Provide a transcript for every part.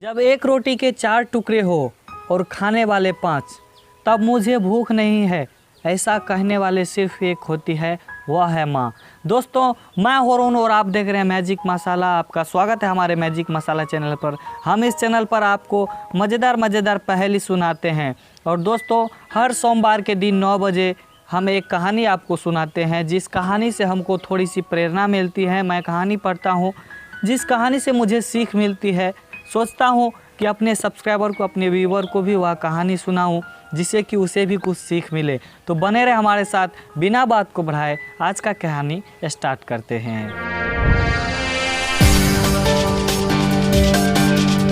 जब एक रोटी के 4 टुकड़े हो और खाने वाले 5, तब मुझे भूख नहीं है, ऐसा कहने वाले सिर्फ एक होती है, वह है माँ। दोस्तों, मैं वरुण और आप देख रहे हैं मैजिक मसाला। आपका स्वागत है हमारे मैजिक मसाला चैनल पर। हम इस चैनल पर आपको मज़ेदार पहेली सुनाते हैं। और दोस्तों, हर सोमवार के दिन 9 बजे हम एक कहानी आपको सुनाते हैं, जिस कहानी से हमको थोड़ी सी प्रेरणा मिलती है। मैं कहानी पढ़ता हूँ, जिस कहानी से मुझे सीख मिलती है। सोचता हूँ कि अपने सब्सक्राइबर को, अपने व्यूवर को भी वह कहानी सुनाऊँ, जिससे कि उसे भी कुछ सीख मिले। तो बने रहे हमारे साथ, बिना बात को बढ़ाए आज का कहानी स्टार्ट करते हैं।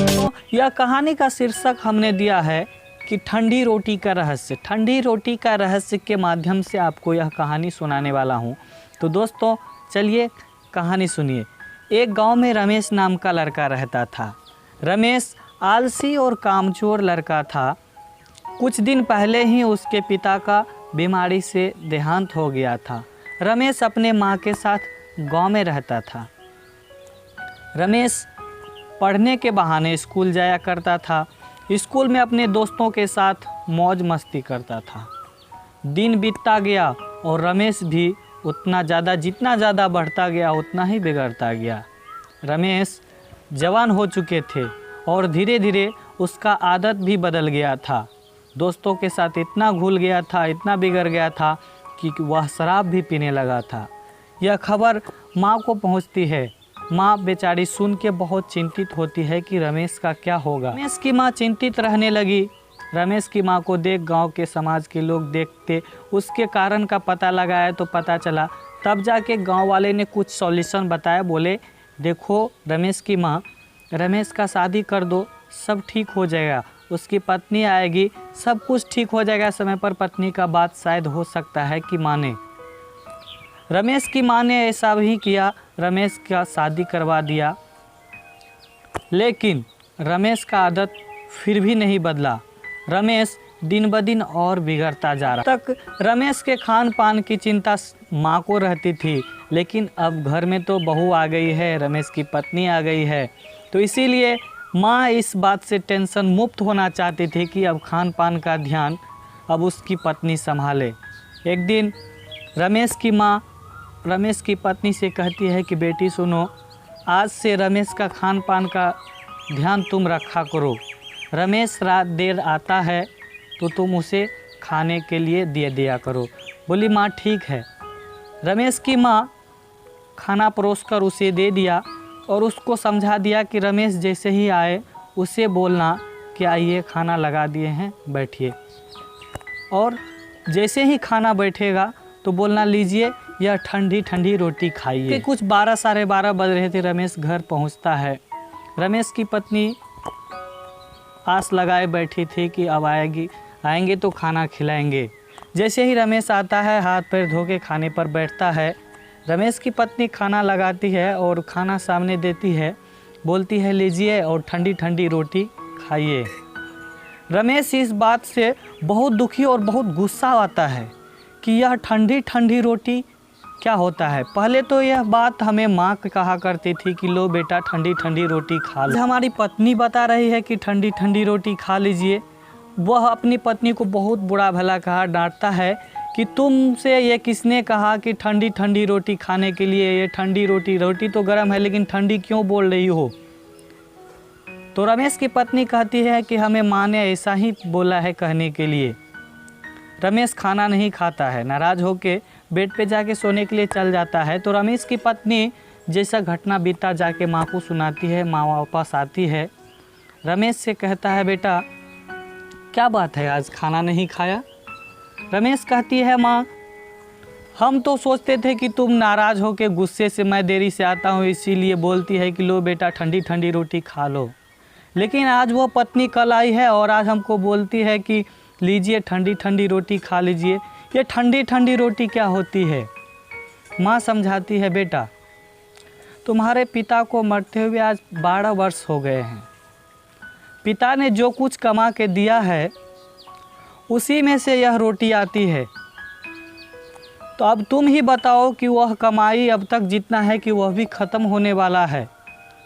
तो यह कहानी का शीर्षक हमने दिया है कि ठंडी रोटी का रहस्य। ठंडी रोटी का रहस्य के माध्यम से आपको यह कहानी सुनाने वाला हूँ। तो दोस्तों, चलिए कहानी सुनिए। एक गांव में रमेश नाम का लड़का रहता था। रमेश आलसी और कामचोर लड़का था। कुछ दिन पहले ही उसके पिता का बीमारी से देहांत हो गया था। रमेश अपने माँ के साथ गांव में रहता था। रमेश पढ़ने के बहाने स्कूल जाया करता था। स्कूल में अपने दोस्तों के साथ मौज मस्ती करता था। दिन बीतता गया और रमेश भी जितना ज़्यादा बढ़ता गया उतना ही बिगड़ता गया। रमेश जवान हो चुके थे और धीरे धीरे उसका आदत भी बदल गया था। दोस्तों के साथ इतना घुल गया था, इतना बिगड़ गया था कि वह शराब भी पीने लगा था। यह खबर माँ को पहुँचती है। माँ बेचारी सुन के बहुत चिंतित होती है कि रमेश का क्या होगा। रमेश की माँ चिंतित रहने लगी। रमेश की माँ को देख गांव के समाज के लोग देखते, उसके कारण का पता लगाया तो पता चला। तब जाके गांव वाले ने कुछ सॉल्यूशन बताया। बोले, देखो रमेश की माँ, रमेश का शादी कर दो, सब ठीक हो जाएगा। उसकी पत्नी आएगी, सब कुछ ठीक हो जाएगा समय पर। पत्नी का बात शायद हो सकता है कि माने। रमेश की माँ ने ऐसा भी किया, रमेश का शादी करवा दिया। लेकिन रमेश का आदत फिर भी नहीं बदला। रमेश दिन ब दिन और बिगड़ता जा रहा। तक रमेश के खान पान की चिंता माँ को रहती थी, लेकिन अब घर में तो बहू आ गई है, रमेश की पत्नी आ गई है, तो इसीलिए माँ इस बात से टेंशन मुक्त होना चाहती थी कि अब खान पान का ध्यान अब उसकी पत्नी संभाले। एक दिन रमेश की माँ रमेश की पत्नी से कहती है कि बेटी सुनो, आज से रमेश का खान पान का ध्यान तुम रखा करो। रमेश रात देर आता है तो तुम उसे खाने के लिए दे दिया करो। बोली माँ ठीक है। रमेश की माँ खाना परोस कर उसे दे दिया और उसको समझा दिया कि रमेश जैसे ही आए उसे बोलना कि आइए खाना लगा दिए हैं, बैठिए। और जैसे ही खाना बैठेगा तो बोलना, लीजिए यह ठंडी ठंडी रोटी खाइए। कुछ 12 साढ़े 12 बज रहे थे। रमेश घर पहुंचता है। रमेश की पत्नी आस लगाए बैठी थी कि अब आएंगे तो खाना खिलाएंगे। जैसे ही रमेश आता है, हाथ पैर धो के खाने पर बैठता है। रमेश की पत्नी खाना लगाती है और खाना सामने देती है, बोलती है लीजिए और ठंडी ठंडी रोटी खाइए। रमेश इस बात से बहुत दुखी और बहुत गुस्सा आता है कि यह ठंडी ठंडी रोटी क्या होता है। पहले तो यह बात हमें माँ कहा करती थी कि लो बेटा ठंडी ठंडी रोटी खा लो। हमारी पत्नी बता रही है कि ठंडी ठंडी रोटी खा लीजिए। वह अपनी पत्नी को बहुत बुरा भला कहा, डांटता है कि तुमसे ये किसने कहा कि ठंडी ठंडी रोटी खाने के लिए। ये ठंडी रोटी तो गर्म है, लेकिन ठंडी क्यों बोल रही हो। तो रमेश की पत्नी कहती है कि हमें माँ ने ऐसा ही बोला है कहने के लिए। रमेश खाना नहीं खाता है, नाराज़ होके बेड पे जाके सोने के लिए चल जाता है। तो रमेश की पत्नी जैसा घटना बीता जाके माँ को सुनाती है। माँ वापस आती है, रमेश से कहता है, बेटा क्या बात है, आज खाना नहीं खाया। रमेश कहती है, माँ हम तो सोचते थे कि तुम नाराज़ हो के गुस्से से मैं देरी से आता हूँ, इसीलिए बोलती है कि लो बेटा ठंडी ठंडी रोटी खा लो। लेकिन आज वो पत्नी कल आई है और आज हमको बोलती है कि लीजिए ठंडी ठंडी रोटी खा लीजिए। ये ठंडी ठंडी रोटी क्या होती है। माँ समझाती है, बेटा तुम्हारे पिता को मरते हुए आज 12 वर्ष हो गए हैं। पिता ने जो कुछ कमा के दिया है उसी में से यह रोटी आती है। तो अब तुम ही बताओ कि वह कमाई अब तक जितना है कि वह भी ख़त्म होने वाला है।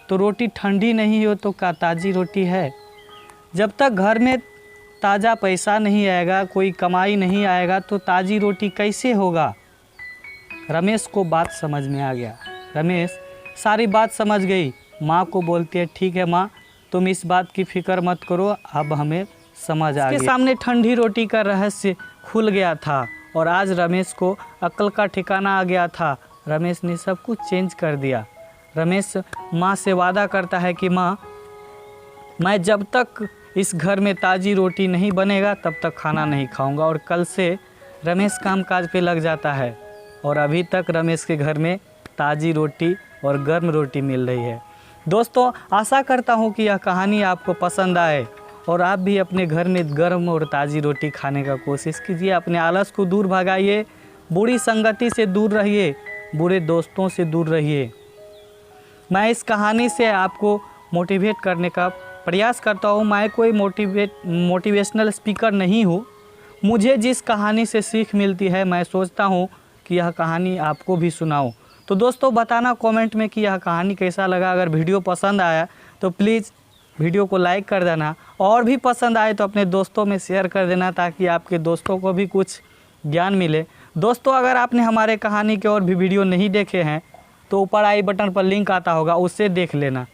तो रोटी ठंडी नहीं हो तो क्या ताज़ी रोटी है। जब तक घर में ताज़ा पैसा नहीं आएगा, कोई कमाई नहीं आएगा तो ताज़ी रोटी कैसे होगा। रमेश को बात समझ में आ गया। रमेश सारी बात समझ गई। माँ को बोलती है, ठीक है माँ, तुम इस बात की फ़िक्र मत करो, अब हमें समझ आ गया। उसके सामने ठंडी रोटी का रहस्य खुल गया था और आज रमेश को अक्ल का ठिकाना आ गया था। रमेश ने सब कुछ चेंज कर दिया। रमेश माँ से वादा करता है कि माँ, मैं जब तक इस घर में ताज़ी रोटी नहीं बनेगा तब तक खाना नहीं खाऊंगा। और कल से रमेश कामकाज पे लग जाता है और अभी तक रमेश के घर में ताज़ी रोटी और गर्म रोटी मिल रही है। दोस्तों, आशा करता हूँ कि यह कहानी आपको पसंद आए और आप भी अपने घर में गर्म और ताज़ी रोटी खाने का कोशिश कीजिए। अपने आलस को दूर भगाइए, बुरी संगति से दूर रहिए, बुरे दोस्तों से दूर रहिए। मैं इस कहानी से आपको मोटिवेट करने का प्रयास करता हूँ। मैं कोई मोटिवेशनल स्पीकर नहीं हूँ। मुझे जिस कहानी से सीख मिलती है मैं सोचता हूँ कि यह कहानी आपको भी सुनाऊँ। तो दोस्तों, बताना कमेंट में कि यह कहानी कैसा लगा। अगर वीडियो पसंद आया तो प्लीज़ वीडियो को लाइक कर देना, और भी पसंद आए तो अपने दोस्तों में शेयर कर देना ताकि आपके दोस्तों को भी कुछ ज्ञान मिले। दोस्तों, अगर आपने हमारे कहानी के और भी वीडियो नहीं देखे हैं तो ऊपर आई बटन पर लिंक आता होगा, उससे देख लेना।